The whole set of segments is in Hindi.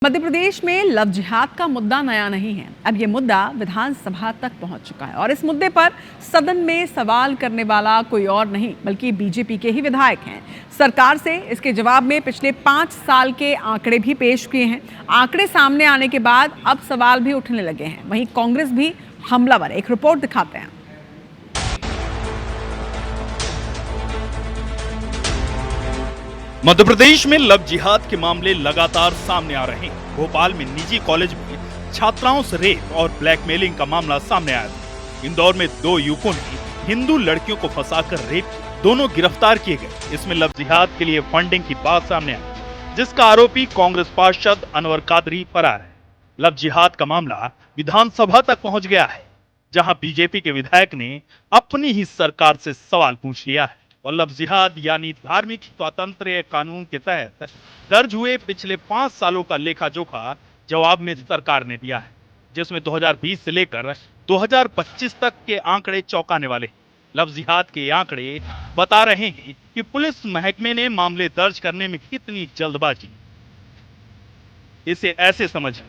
मध्य प्रदेश में लव जिहाद का मुद्दा नया नहीं है। अब ये मुद्दा विधानसभा तक पहुंच चुका है और इस मुद्दे पर सदन में सवाल करने वाला कोई और नहीं बल्कि बीजेपी के ही विधायक हैं। सरकार से इसके जवाब में पिछले 5 साल के आंकड़े भी पेश किए हैं। आंकड़े सामने आने के बाद अब सवाल भी उठने लगे हैं। वहीं कांग्रेस भी हमलावर। एक रिपोर्ट दिखाते हैं। मध्य प्रदेश में लव जिहाद के मामले लगातार सामने आ रहे हैं। भोपाल में निजी कॉलेज में छात्राओं से रेप और ब्लैकमेलिंग का मामला सामने आया था। इंदौर में 2 युवकों ने हिंदू लड़कियों को फंसाकर रेप किया। दोनों गिरफ्तार किए गए। इसमें लव जिहाद के लिए फंडिंग की बात सामने आई, जिसका आरोपी कांग्रेस पार्षद अनवर कादरी फरार है। लव जिहाद का मामला विधानसभा तक पहुंच गया है, जहां बीजेपी के विधायक ने अपनी ही सरकार से सवाल पूछ लिया है और लव जिहाद यानी धार्मिक स्वातंत्र्य कानून के तहत दर्ज हुए पिछले 5 सालों का लेखा जोखा जवाब में सरकार ने दिया है, जिसमें 2020 से लेकर 2025 तक के आंकड़े चौंकाने वाले हैं। लव जिहाद के आंकड़े बता रहे हैं कि पुलिस महकमे ने मामले दर्ज करने में कितनी जल्दबाजी। इसे ऐसे समझें,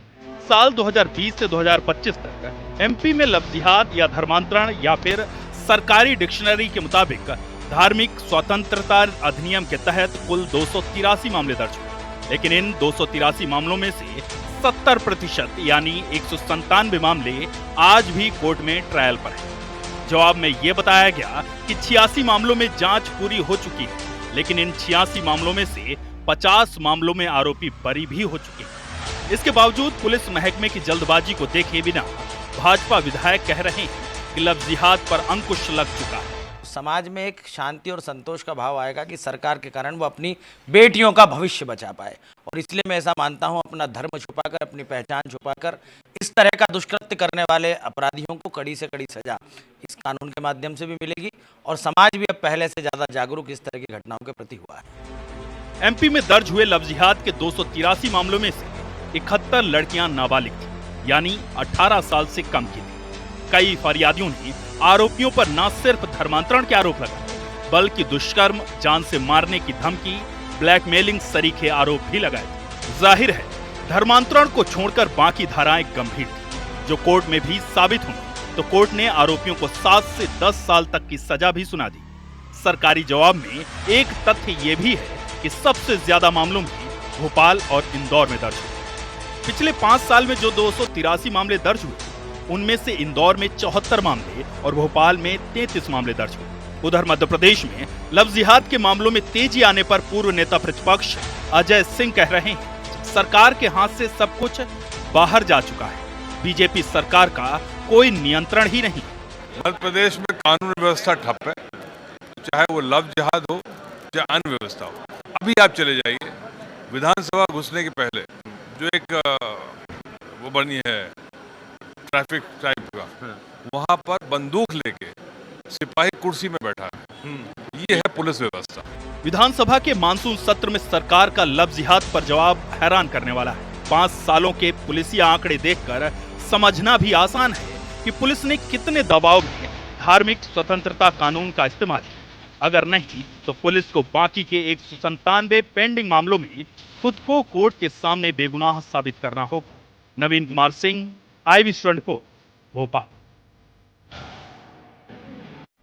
साल 2020 से 2025 तक एमपी में लव जिहाद या धर्मांतरण या फिर सरकारी डिक्शनरी के मुताबिक धार्मिक स्वतंत्रता अधिनियम के तहत कुल 283 मामले दर्ज हुए, लेकिन इन 283 मामलों में से 70% यानी 197 मामले आज भी कोर्ट में ट्रायल पर है। जवाब में यह बताया गया कि 86 मामलों में जांच पूरी हो चुकी है, लेकिन इन 86 मामलों में से 50 मामलों में आरोपी बरी भी हो चुके हैं। इसके बावजूद पुलिस महकमे की जल्दबाजी को देखे बिना भाजपा विधायक कह रहे हैं कि लव जिहाद पर अंकुश लग चुका है। समाज में एक शांति और संतोष का भाव आएगा कि सरकार के कारण वो अपनी बेटियों का भविष्य बचा पाए, और इसलिए मैं ऐसा मानता हूं, अपना धर्म छुपाकर, अपनी पहचान छुपाकर इस तरह का दुष्कृत्य करने वाले अपराधियों को कड़ी से कड़ी सजा इस कानून के माध्यम से भी मिलेगी, और समाज भी अब पहले से ज्यादा जागरूक इस तरह की घटनाओं के प्रति हुआ है। एमपी में दर्ज हुए लव जिहाद के 283 मामलों में से 71 लड़कियां नाबालिग थी, यानी 18 साल से कम की थी। कई फरियादियों ने आरोपियों पर न सिर्फ धर्मांतरण के आरोप लगाए, बल्कि दुष्कर्म, जान से मारने की धमकी, ब्लैकमेलिंग सरीखे आरोप भी लगाए थे। जाहिर है, धर्मांतरण को छोड़कर बाकी धाराएं गंभीर थी, जो कोर्ट में भी साबित हुई, तो कोर्ट ने आरोपियों को 7 से 10 साल तक की सजा भी सुना दी। सरकारी जवाब में एक तथ्य ये भी है कि सबसे ज्यादा मामलों में भोपाल और इंदौर में दर्ज हुए। पिछले 5 साल में जो 283 मामले दर्ज हुए, उनमें से इंदौर में 74 मामले और भोपाल में 33 मामले दर्ज हुए। उधर मध्य प्रदेश में लव जिहाद के मामलों में तेजी आने पर पूर्व नेता प्रतिपक्ष अजय सिंह कह रहे हैं, सरकार के हाथ से सब कुछ बाहर जा चुका है। बीजेपी सरकार का कोई नियंत्रण ही नहीं। मध्य प्रदेश में कानून व्यवस्था ठप है, चाहे वो लव जिहाद हो या अन्य व्यवस्था हो। अभी आप चले जाइए, विधानसभा घुसने के पहले जो एक वो बनी है ट्रैफिक टाइप का, वहां पर बंदूक लेके सिपाही कुर्सी में बैठा है। ये है पुलिस व्यवस्था। विधानसभा के मानसून सत्र में सरकार का लव जिहाद पर जवाब हैरान करने वाला है। 5 सालों के पुलिसिया आंकड़े देखकर समझना भी आसान है कि पुलिस ने कितने दबाव में धार्मिक स्वतंत्रता कानून का इस्तेमाल किया। अगर नहीं तो पुलिस को बाकी के 197 पेंडिंग मामलों में खुद को कोर्ट के सामने बेगुनाह साबित करना होगा। नवीन कुमार सिंह, IB24, भोपाल।